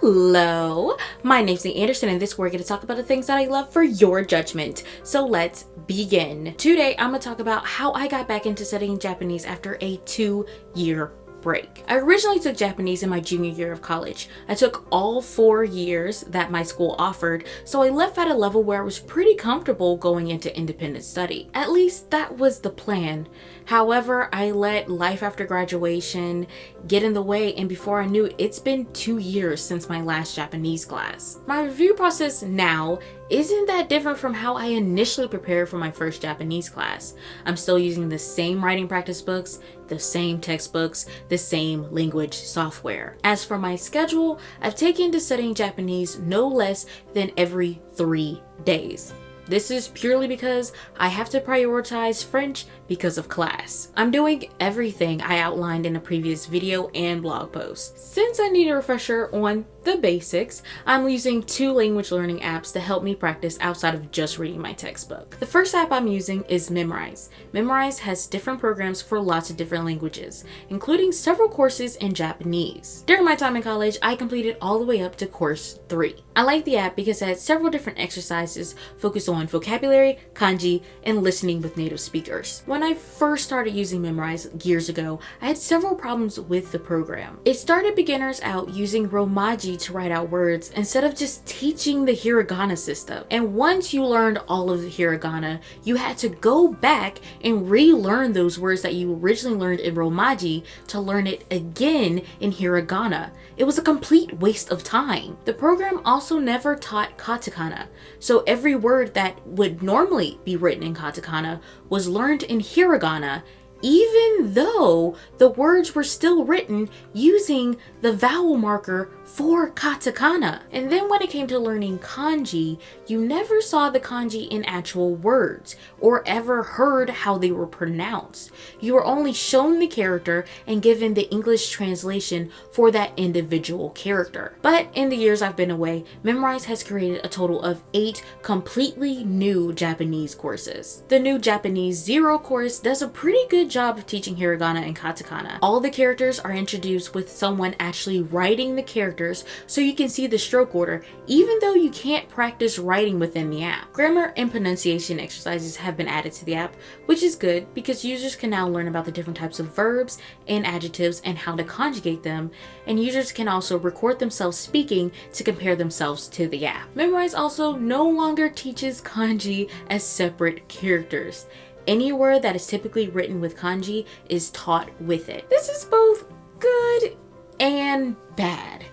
Hello, my name's Nate Anderson and this we're going to talk about the things that I love for your judgment. So let's begin. Today I'm going to talk about how I got back into studying Japanese after a 2-year break. I originally took Japanese in my junior year of college. I took all 4 years that my school offered, so I left at a level where I was pretty comfortable going into independent study. At least that was the plan. However, I let life after graduation get in the way, and before I knew it, it's been 2 years since my last Japanese class. My review process now isn't that different from how I initially prepared for my first Japanese class. I'm still using the same writing practice books, the same textbooks, the same language software. As for my schedule, I've taken to studying Japanese no less than every 3 days. This is purely because I have to prioritize French because of class. I'm doing everything I outlined in a previous video and blog post. Since I need a refresher on the basics, I'm using 2 language learning apps to help me practice outside of just reading my textbook. The first app I'm using is Memrise. Memrise has different programs for lots of different languages, including several courses in Japanese. During my time in college, I completed all the way up to course 3. I like the app because it has several different exercises focused on vocabulary, kanji, and listening with native speakers. When I first started using Memrise years ago, I had several problems with the program. It started beginners out using Romaji to write out words instead of just teaching the hiragana system. And once you learned all of the hiragana, you had to go back and relearn those words that you originally learned in Romaji to learn it again in hiragana. It was a complete waste of time. The program also never taught katakana, so every word that would normally be written in katakana was learned in hiragana, even though the words were still written using the vowel marker for katakana. And then when it came to learning kanji, you never saw the kanji in actual words or ever heard how they were pronounced. You were only shown the character and given the English translation for that individual character. But in the years I've been away, Memrise has created a total of 8 completely new Japanese courses. The new Japanese 0 course does a pretty good job of teaching hiragana and katakana. All the characters are introduced with someone actually writing the characters so you can see the stroke order, even though you can't practice writing within the app. Grammar and pronunciation exercises have been added to the app, which is good because users can now learn about the different types of verbs and adjectives and how to conjugate them, and users can also record themselves speaking to compare themselves to the app. Memrise also no longer teaches kanji as separate characters. Any word that is typically written with kanji is taught with it. This is both good and bad.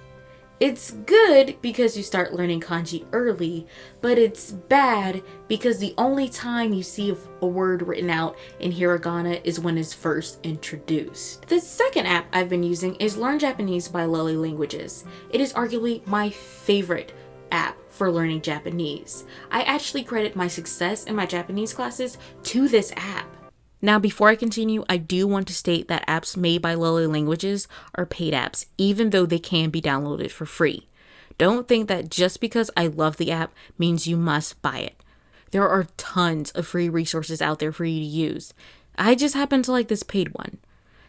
It's good because you start learning kanji early, but it's bad because the only time you see a word written out in hiragana is when it's first introduced. The second app I've been using is Learn Japanese by Lily Languages. It is arguably my favorite app for learning Japanese. I actually credit my success in my Japanese classes to this app. Now, before I continue, I do want to state that apps made by Lily Languages are paid apps, even though they can be downloaded for free. Don't think that just because I love the app means you must buy it. There are tons of free resources out there for you to use. I just happen to like this paid one.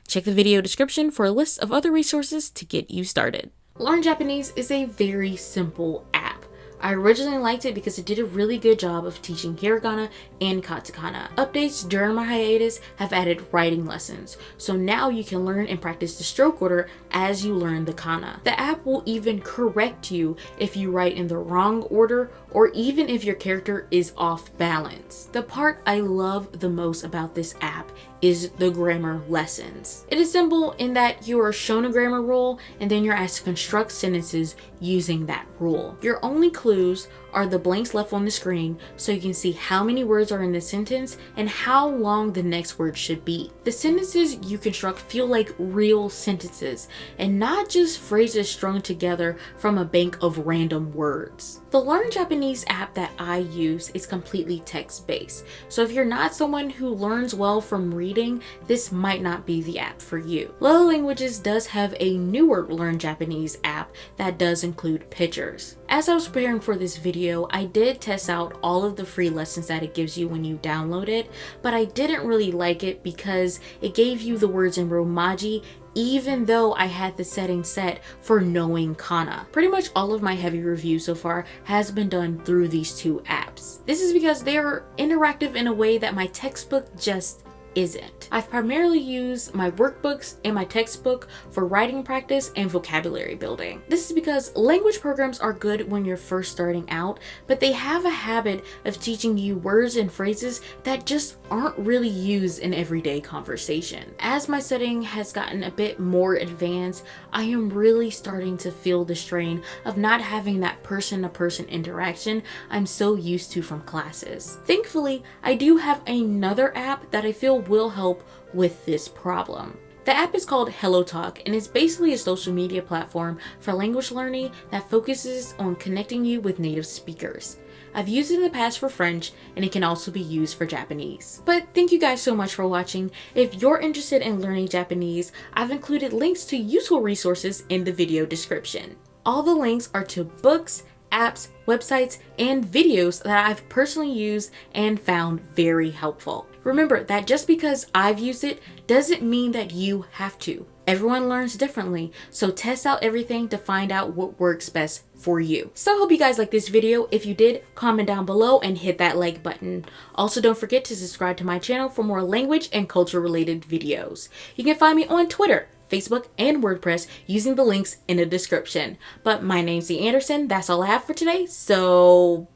Check the video description for a list of other resources to get you started. Learn Japanese is a very simple app. I originally liked it because it did a really good job of teaching hiragana and katakana. Updates during my hiatus have added writing lessons, so now you can learn and practice the stroke order as you learn the kana. The app will even correct you if you write in the wrong order or even if your character is off balance. The part I love the most about this app is the grammar lessons. It is simple in that you are shown a grammar rule and then you're asked to construct sentences using that rule. Your only clues are the blanks left on the screen so you can see how many words are in the sentence and how long the next word should be. The sentences you construct feel like real sentences and not just phrases strung together from a bank of random words. The Learn Japanese app that I use is completely text-based, so if you're not someone who learns well from reading, this might not be the app for you. Lily Languages does have a newer Learn Japanese app that does include pictures. As I was preparing for this video, I did test out all of the free lessons that it gives you when you download it, but I didn't really like it because it gave you the words in Romaji even though I had the setting set for knowing kana. Pretty much all of my heavy review so far has been done through these two apps. This is because they are interactive in a way that my textbook just isn't. I've primarily used my workbooks and my textbook for writing practice and vocabulary building. This is because language programs are good when you're first starting out, but they have a habit of teaching you words and phrases that just aren't really used in everyday conversation. As my setting has gotten a bit more advanced, I am really starting to feel the strain of not having that person-to-person interaction I'm so used to from classes. Thankfully, I do have another app that I feel will help with this problem. The app is called Hello Talk and is basically a social media platform for language learning that focuses on connecting you with native speakers. I've used it in the past for French, and it can also be used for Japanese. But thank you guys so much for watching. If you're interested in learning Japanese, I've included links to useful resources in the video description. All the links are to books, apps, websites, and videos that I've personally used and found very helpful. Remember that just because I've used it doesn't mean that you have to. Everyone learns differently, so test out everything to find out what works best for you. So I hope you guys like this video. If you did, comment down below and hit that like button. Also, don't forget to subscribe to my channel for more language and culture related videos. You can find me on Twitter, Facebook, and WordPress using the links in the description. But my name's NiziU Anderson. That's all I have for today, so